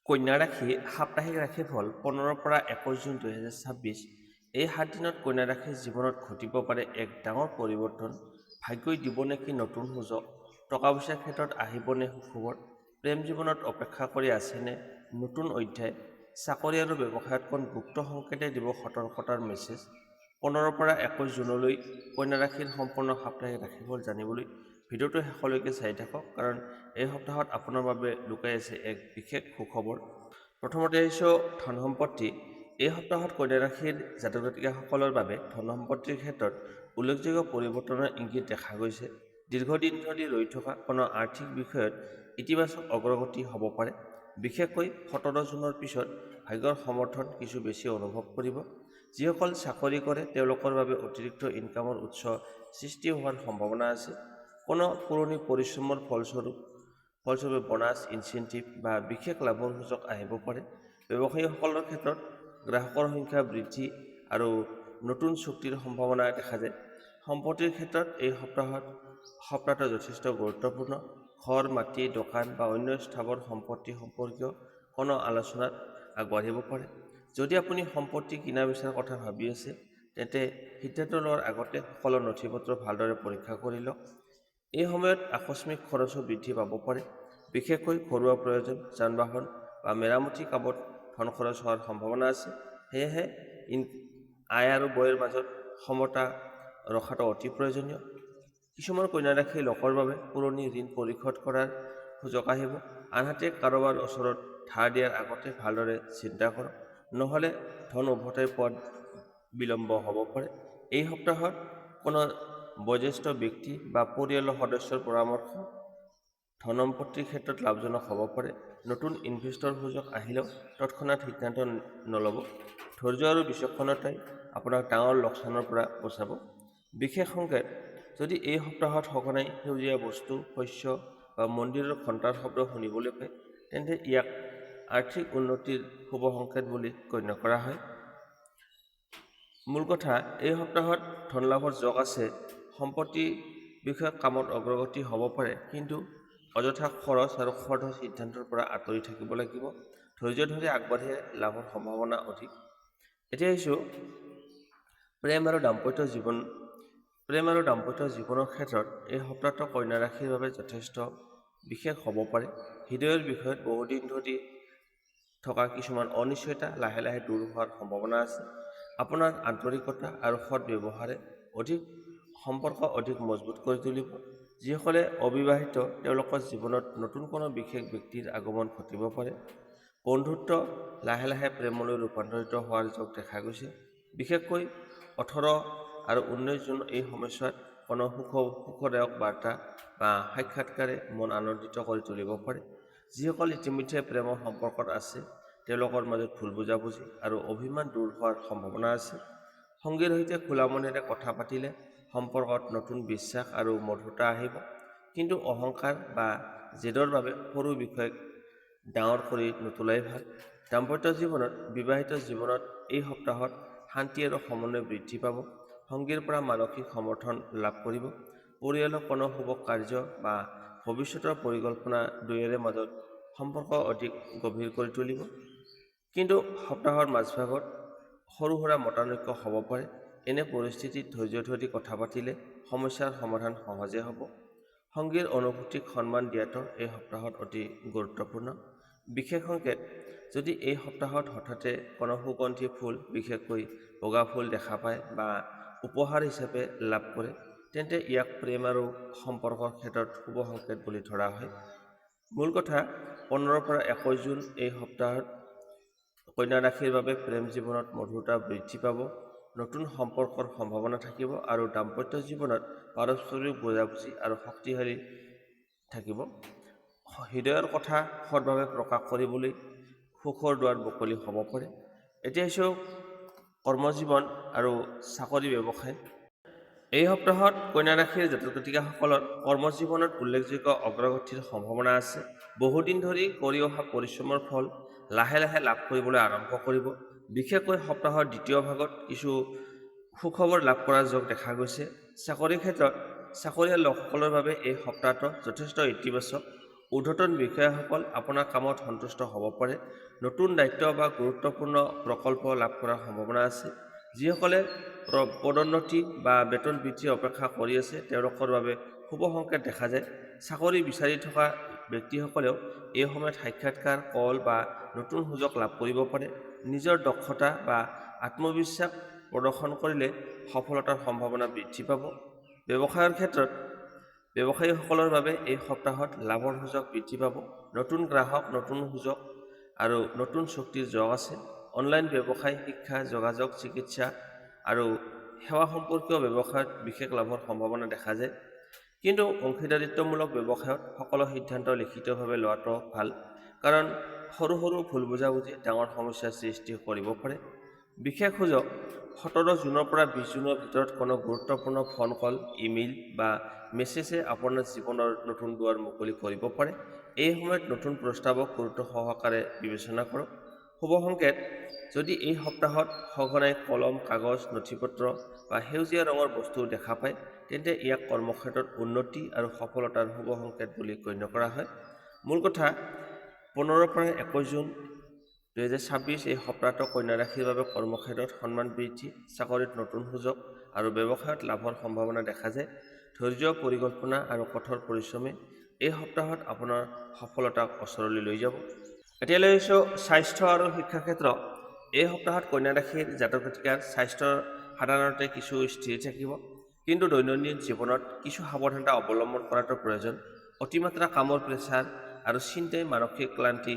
কন্যা ৰাশি সাপ্তাহিক ৰাশিফল 15 পৰা 21 জুন 2026। এই 7 দিনত কন্যা ৰাশিৰ জীৱনত ঘটিব পাৰে এক ডাঙৰ পৰিৱৰ্তন। ভাগ্যই দিব নেকি নতুন সুযোগ, টকা পইচাৰ ক্ষেত্ৰত আহিবনে সুখবৰ, প্ৰেম জীৱনত অপেক্ষা কৰি আছেনে নতুন অধ্যায়, চাকৰি আৰু ব্যৱসায়ত কোন গুপ্ত সংকেতে দিব সতৰ্কতাৰ মেছেজ। 15 পৰা 21 জুনলৈ কন্যা ৰাশিৰ সম্পূৰ্ণ সাপ্তাহিক ৰাশিফল জানিবলৈ ভিডিঅ'টো শেষলৈকে চাই থাকক, কাৰণ এই সপ্তাহত আপোনাৰ বাবে লুকাই আছে এক বিশেষ সুখবৰ। প্ৰথমতে আহিছোঁ ধন সম্পত্তি। এই সপ্তাহত কন্যা ৰাশিৰ জাতক জাতিকাসকলৰ বাবে ধন সম্পত্তিৰ ক্ষেত্ৰত উল্লেখযোগ্য পৰিৱৰ্তনৰ ইংগিত দেখা গৈছে। দীৰ্ঘদিন ধৰি ৰৈ থকা কোনো আৰ্থিক বিষয়ত ইতিবাচক অগ্ৰগতি হ'ব পাৰে। বিশেষকৈ 17 জুনৰ পিছত ভাগ্যৰ সমৰ্থন কিছু বেছি অনুভৱ কৰিব। যিসকল চাকৰি কৰে তেওঁলোকৰ বাবে অতিৰিক্ত ইনকামৰ উৎস সৃষ্টি হোৱাৰ সম্ভাৱনা আছে। কোনো পুৰণি পৰিশ্ৰমৰ ফলস্বৰূপে বোনাছ, ইনচেণ্টিভ বা বিশেষ লাভৰ সুযোগ আহিব পাৰে। ব্যৱসায়ীসকলৰ ক্ষেত্ৰত গ্ৰাহকৰ সংখ্যা বৃদ্ধি আৰু নতুন চুক্তিৰ সম্ভাৱনা দেখা যায়। সম্পত্তিৰ ক্ষেত্ৰত এই সপ্তাহটো যথেষ্ট গুৰুত্বপূৰ্ণ। ঘৰ, মাটি, দোকান বা অন্য স্থাৱৰ সম্পত্তি সম্পৰ্কীয় কোনো আলোচনাত আগবাঢ়িব পাৰে। যদি আপুনি সম্পত্তি কিনা বেচাৰ কথা ভাবি আছে, তেন্তে সিদ্ধান্ত লোৱাৰ আগতে সকলো নথিপত্ৰ ভালদৰে পৰীক্ষা কৰি লওক। এই সময়ত আকস্মিক খৰচো বৃদ্ধি পাব পাৰে। বিশেষকৈ ঘৰুৱা প্ৰয়োজন, যান-বাহন বা মেৰামতি কামত ধন খৰচ হোৱাৰ সম্ভাৱনা আছে। সেয়েহে আয় আৰু ব্যয়ৰ মাজত সমতা ৰখাটো অতি প্ৰয়োজনীয়। কিছুমান কন্যা ৰাশিৰ লোকৰ বাবে পুৰণি ঋণ পৰিশোধ কৰাৰ সুযোগ আহিব। আনহাতে কাৰোবাৰ ওচৰত ধাৰ দিয়াৰ আগতে ভালদৰে চিন্তা কৰক, নহ'লে ধন উভতাই পোৱাত বিলম্ব হ'ব পাৰে। এই সপ্তাহত কোনো বয়োজ্যেষ্ঠ ব্যক্তি বা পৰিয়ালৰ সদস্যৰ পৰামৰ্শ ধন সম্পত্তিৰ ক্ষেত্ৰত লাভজনক হ'ব পাৰে। নতুন ইনভেষ্টৰ সুযোগ আহিলেও তৎক্ষণাত সিদ্ধান্ত নল'ব। ধৈৰ্য আৰু বিচক্ষণতাই আপোনাক ডাঙৰ লোকচানৰ পৰা বচাব। বিশেষ সংকেত: যদি এই সপ্তাহত সঘনাই সেউজীয়া বস্তু, শস্য বা মন্দিৰৰ ঘণ্টাৰ শব্দ শুনিবলৈ পায়, তেন্তে ইয়াক আৰ্থিক উন্নতিৰ শুভ সংকেত বুলি গণ্য কৰা হয়। মূল কথা, এই সপ্তাহত ধন লাভৰ যোগ আছে। সম্পত্তি বিষয়ক কামত অগ্ৰগতি হ'ব পাৰে, কিন্তু অযথা খৰচ আৰু খৰধৰ সিদ্ধান্তৰ পৰা আঁতৰি থাকিব লাগিব। ধৈৰ্য ধৰি আগবাঢ়িলে লাভৰ সম্ভাৱনা অধিক। এতিয়া আহিছোঁ প্ৰেম আৰু দাম্পত্য জীৱনৰ ক্ষেত্ৰত এই সপ্তাহটো কন্যা ৰাশিৰ বাবে যথেষ্ট বিশেষ হ'ব পাৰে। হৃদয়ৰ বিষয়ত বহুদিন ধৰি থকা কিছুমান অনিশ্চয়তা লাহে লাহে দূৰ হোৱাৰ সম্ভাৱনা আছে। আপোনাৰ আন্তৰিকতা আৰু সৎ ব্যৱহাৰে সম্পৰ্ক অধিক মজবুত কৰি তুলিব। যিসকলে অবিবাহিত তেওঁলোকৰ জীৱনত নতুন কোনো বিশেষ ব্যক্তিৰ আগমন ঘটিব পাৰে। বন্ধুত্ব লাহে লাহে প্ৰেমলৈ ৰূপান্তৰিত হোৱাৰ যোগ দেখা গৈছে। বিশেষকৈ 18 আৰু 19 জুন এই সময়ছোৱাত কোনো সুখদায়ক বাৰ্তা বা সাক্ষাৎকাৰে মন আনন্দিত কৰি তুলিব পাৰে। যিসকল ইতিমধ্যে প্ৰেমৰ সম্পৰ্কত আছে তেওঁলোকৰ মাজত ভুল বুজাবুজি আৰু অভিমান দূৰ হোৱাৰ সম্ভাৱনা আছে। সংগীৰ সৈতে খোলা মনেৰে কথা পাতিলে সম্পৰ্কত নতুন বিশ্বাস আৰু মধুৰতা আহিব। কিন্তু অহংকাৰ বা জেদৰ বাবে সৰু বিষয়ক ডাঙৰ কৰি নোতোলাই ভাল। দাম্পত্য জীৱনত বিবাহিত জীৱনত এই সপ্তাহত শান্তি আৰু সমন্বয় বৃদ্ধি পাব। সংগীৰ পৰা মানসিক সমৰ্থন লাভ কৰিব। পৰিয়ালৰ কোনো শুভ কাৰ্য বা ভৱিষ্যতৰ পৰিকল্পনা দুয়োৰে মাজত সম্পৰ্ক অধিক গভীৰ কৰি তুলিব। কিন্তু সপ্তাহৰ মাজভাগত সৰু সুৰা মতানৈক্য হ'ব পাৰে। এনে পৰিস্থিতিত ধৈৰ্য ধৰি কথা পাতিলে সমস্যাৰ সমাধান সহজে হ'ব। সংগীৰ অনুভূতিক সন্মান দিয়াটো এই সপ্তাহত অতি গুৰুত্বপূৰ্ণ। বিশেষ সংকেত: যদি এই সপ্তাহত হঠাতে কোনো সুগন্ধি ফুল, বিশেষকৈ বগা ফুল দেখা পায় বা উপহাৰ হিচাপে লাভ কৰে, তেন্তে ইয়াক প্ৰেম আৰু সম্পৰ্কৰ ক্ষেত্ৰত শুভ সংকেত বুলি ধৰা হয়। মূল কথা, 15 পৰা 21 জুন এই সপ্তাহত কন্যা ৰাশিৰ বাবে প্ৰেম জীৱনত মধুৰতা বৃদ্ধি পাব, নতুন সম্পৰ্কৰ সম্ভাৱনা থাকিব আৰু দাম্পত্য জীৱনত পাৰস্পৰিক বুজাবুজি আৰু শক্তিশালী থাকিব। হৃদয়ৰ কথা সৎভাৱে প্ৰকাশ কৰিবলৈ সুখৰ দুৱাৰ মুকলি হ'ব পাৰে। এতিয়া আহিছোঁ কৰ্মজীৱন আৰু চাকৰি ব্যৱসায়। এই সপ্তাহত কন্যা ৰাশিৰ জাতক জাতিকাসকলৰ কৰ্মজীৱনত উল্লেখযোগ্য অগ্ৰগতিৰ সম্ভাৱনা আছে। বহুদিন ধৰি কৰি অহা পৰিশ্ৰমৰ ফল লাহে লাহে লাভ কৰিবলৈ আৰম্ভ কৰিব। বিশেষকৈ সপ্তাহৰ দ্বিতীয় ভাগত কিছু সুখবৰ লাভ কৰাৰ যোগ দেখা গৈছে। চাকৰিৰ ক্ষেত্ৰত চাকৰিয়াল লোকসকলৰ বাবে এই সপ্তাহটো যথেষ্ট ইতিবাচক। ঊৰ্ধ্বতন বিষয়াসকল আপোনাৰ কামত সন্তুষ্ট হ'ব পাৰে। নতুন দায়িত্ব বা গুৰুত্বপূৰ্ণ প্ৰকল্প লাভ কৰাৰ সম্ভাৱনা আছে। যিসকলে পদোন্নতি বা বেতন বৃদ্ধিৰ অপেক্ষা কৰি আছে তেওঁলোকৰ বাবে শুভ সংকেত দেখা যায়। চাকৰি বিচাৰি থকা ব্যক্তিসকলেও এই সময়ত সাক্ষাৎকাৰ, কল বা নতুন সুযোগ লাভ কৰিব পাৰে। নিজৰ দক্ষতা বা আত্মবিশ্বাস প্ৰদৰ্শন কৰিলে সফলতাৰ সম্ভাৱনা বৃদ্ধি পাব। ব্যৱসায়ৰ ক্ষেত্ৰত ব্যৱসায়ীসকলৰ বাবে এই সপ্তাহত লাভৰ সুযোগ বৃদ্ধি পাব। নতুন গ্ৰাহক, নতুন সুযোগ আৰু নতুন চুক্তিৰ যোগ আছে। অনলাইন ব্যৱসায়, শিক্ষা, যোগাযোগ, চিকিৎসা আৰু সেৱা সম্পৰ্কীয় ব্যৱসায়ত বিশেষ লাভৰ সম্ভাৱনা দেখা যায়। কিন্তু অংশীদাৰিত্বমূলক ব্যৱসায়ত সকলো সিদ্ধান্ত লিখিতভাৱে লোৱাটো ভাল, কাৰণ সৰু সৰু ভুল বুজাবুজি ডাঙৰ সমস্যাৰ সৃষ্টি কৰিব পাৰে। বিশেষ সুযোগ 17 জুনৰ পৰা 20 জুনৰ ভিতৰত কোনো গুৰুত্বপূৰ্ণ ফোন কল, ইমেইল বা মেছেজে আপোনাৰ জীৱনৰ নতুন দুৱাৰ মুকলি কৰিব পাৰে। এই সময়ত নতুন প্ৰস্তাৱক গুৰুত্ব সহকাৰে বিবেচনা কৰক। শুভ সংকেত: যদি এই সপ্তাহত সঘনাই কলম, কাগজ, নথিপত্ৰ বা সেউজীয়া ৰঙৰ বস্তু দেখা পায়, তেন্তে ইয়াক কৰ্মক্ষেত্ৰত উন্নতি আৰু সফলতাৰ শুভ সংকেত বুলি গণ্য কৰা হয়। মূল কথা: 15 পৰা 21 জুন 2026 এই সপ্তাহটো কন্যা ৰাশিৰ বাবে কৰ্মক্ষেত্ৰত সন্মান বৃদ্ধি, চাকৰিত নতুন সুযোগ আৰু ব্যৱসায়ত লাভৰ সম্ভাৱনা দেখা যায়। ধৈৰ্য, পৰিকল্পনা আৰু কঠোৰ পৰিশ্ৰমে এই সপ্তাহত আপোনাৰ সফলতাক ওচৰলৈ লৈ যাব। এতিয়া লৈ আহিছোঁ স্বাস্থ্য আৰু শিক্ষাৰ ক্ষেত্ৰ। এই সপ্তাহত কন্যা ৰাশিৰ জাতক জাতিকাৰ স্বাস্থ্য সাধাৰণতে কিছু স্থিৰ থাকিব, কিন্তু দৈনন্দিন জীৱনত কিছু সাৱধানতা অৱলম্বন কৰাটো প্ৰয়োজন। অতিমাত্ৰা কামৰ প্ৰেছাৰ আৰু চিন্তাই মানসিক ক্লান্তি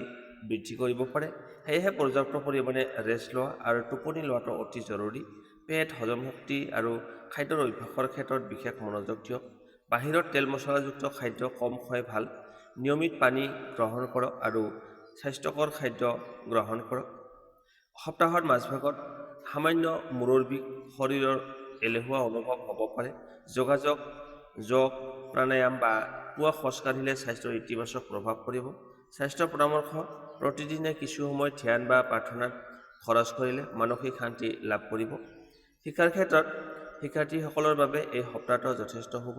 বৃদ্ধি কৰিব পাৰে। সেয়েহে পৰ্যাপ্ত পৰিমাণে ৰেষ্ট লোৱা আৰু টোপনি লোৱাটো অতি জৰুৰী। পেট, হজম শক্তি আৰু খাদ্যৰ অভ্যাসৰ ক্ষেত্ৰত বিশেষ মনোযোগ দিয়ক। বাহিৰত তেল মছলাযুক্ত খাদ্য কম খোৱাই ভাল। নিয়মিত পানী গ্ৰহণ কৰক আৰু স্বাস্থ্যকৰ খাদ্য গ্ৰহণ কৰক। সপ্তাহৰ মাজভাগত সামান্য মূৰৰ বিষ, শৰীৰৰ এলেহুৱা অনুভৱ হ'ব পাৰে। যোগাযোগ, যোগ, প্ৰাণায়াম বা পুৱা খোজ কাঢ়িলে স্বাস্থ্যৰ ইতিবাচক প্ৰভাৱ পৰিব। স্বাস্থ্য পৰামৰ্শ: প্ৰতিদিনে কিছু সময় ধ্যান বা প্ৰাৰ্থনাত খৰচ কৰিলে মানসিক শান্তি লাভ কৰিব। শিক্ষাৰ ক্ষেত্ৰত শিক্ষাৰ্থীসকলৰ বাবে এই সপ্তাহটো যথেষ্ট শুভ।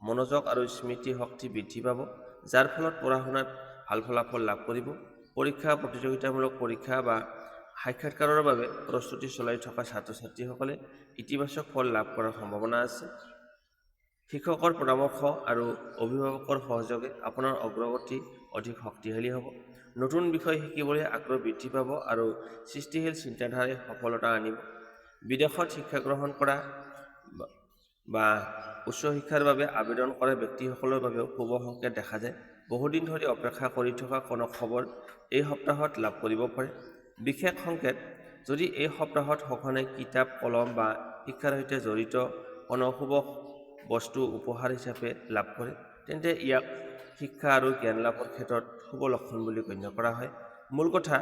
মনোযোগ আৰু স্মৃতি শক্তি বৃদ্ধি পাব, যাৰ ফলত পঢ়া-শুনাত ভাল ফলাফল লাভ কৰিব। পৰীক্ষা, প্ৰতিযোগিতামূলক পৰীক্ষা বা সাক্ষাৎকাৰৰ বাবে প্ৰস্তুতি চলাই থকা ছাত্ৰ-ছাত্ৰীসকলে ইতিবাচক ফল লাভ কৰাৰ সম্ভাৱনা আছে। শিক্ষকৰ পৰামৰ্শ আৰু অভিভাৱকৰ সহযোগে আপোনাৰ অগ্ৰগতি অধিক শক্তিশালী হ'ব। নতুন বিষয় শিকিবলৈ আগ্ৰহ বৃদ্ধি পাব আৰু সৃষ্টিশীল চিন্তাধাৰাই সফলতা আনিব। বিদেশত শিক্ষা গ্ৰহণ কৰা বা উচ্চ শিক্ষাৰ বাবে আবেদন কৰা ব্যক্তিসকলৰ বাবেও শুভ সংকেত দেখা যায়। বহুদিন ধৰি অপেক্ষা কৰি থকা কোনো খবৰ এই সপ্তাহত লাভ কৰিব পাৰে। বিশেষ সংকেত: যদি এই সপ্তাহত সঘনাই কিতাপ, কলম বা শিক্ষাৰ সৈতে জড়িত কোনো শুভ বস্তু উপহাৰ হিচাপে লাভ কৰে, তেন্তে ইয়াক শিক্ষা আৰু জ্ঞান লাভৰ ক্ষেত্ৰত শুভ লক্ষণ বুলি গণ্য কৰা হয়। মূল কথা: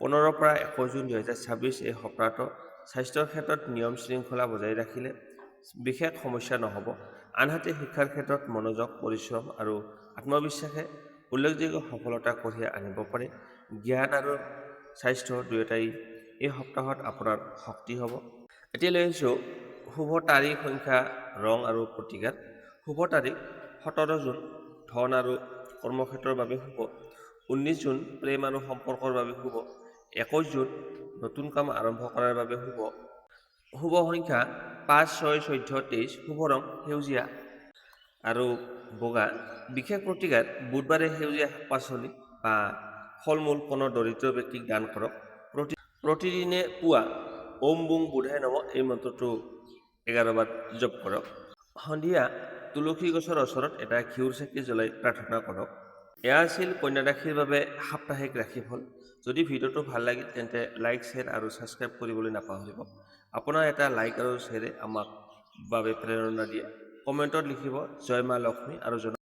15 পৰা 21 জুন 2026 এই সপ্তাহটো স্বাস্থ্যৰ ক্ষেত্ৰত নিয়ম শৃংখলা বজাই ৰাখিলে বিশেষ সমস্যা নহ'ব। আনহাতে শিক্ষাৰ ক্ষেত্ৰত মনোযোগ, পৰিশ্ৰম আৰু আত্মবিশ্বাসে উল্লেখযোগ্য সফলতা কঢ়িয়াই আনিব পাৰে। জ্ঞান আৰু স্বাস্থ্য দুয়োটাই এই সপ্তাহত আপোনাৰ শক্তি হ'ব। এতিয়া লৈ আহিছোঁ শুভ তাৰিখ, সংখ্যা, ৰং আৰু প্ৰতিকাৰ। শুভ তাৰিখ: 17 জুন ধন আৰু কৰ্মক্ষেত্ৰৰ বাবে শুভ। 19 জুন প্ৰেম আৰু সম্পৰ্কৰ বাবে শুভ। 21 জুন নতুন কাম আৰম্ভ কৰাৰ বাবে শুভ। শুভ সংখ্যা 5, 6, 14, 23। শুভ ৰং সেউজীয়া আৰু বগা। বিশেষ প্ৰতিকাৰ: বুধবাৰে সেউজীয়া শাক-পাচলি বা ফল-মূল কোনো দৰিদ্ৰ ব্যক্তিক দান কৰক। প্ৰতিদিনে পুৱা ওম বুং বুধায় নমঃ এই মন্ত্ৰটো 11 বাৰ জপ কৰক। সন্ধিয়া তুলসী গছৰ ওচৰত এটা ঘিউৰ চাকি জ্বলাই প্ৰাৰ্থনা কৰক। এয়া আছিল কন্যা ৰাশিৰ বাবে সাপ্তাহিক ৰাশিফল। যদি ভিডিঅ'টো ভাল লাগিল তেন্তে লাইক, শ্বেয়াৰ আৰু ছাবস্ক্ৰাইব কৰিবলৈ নাপাহৰিব। আপোনাৰ এটা লাইক আৰু শ্বেয়াৰে আমাক বাবে প্ৰেৰণা দিয়ে। কমেণ্টত লিখিব জয় মা লক্ষ্মী আৰু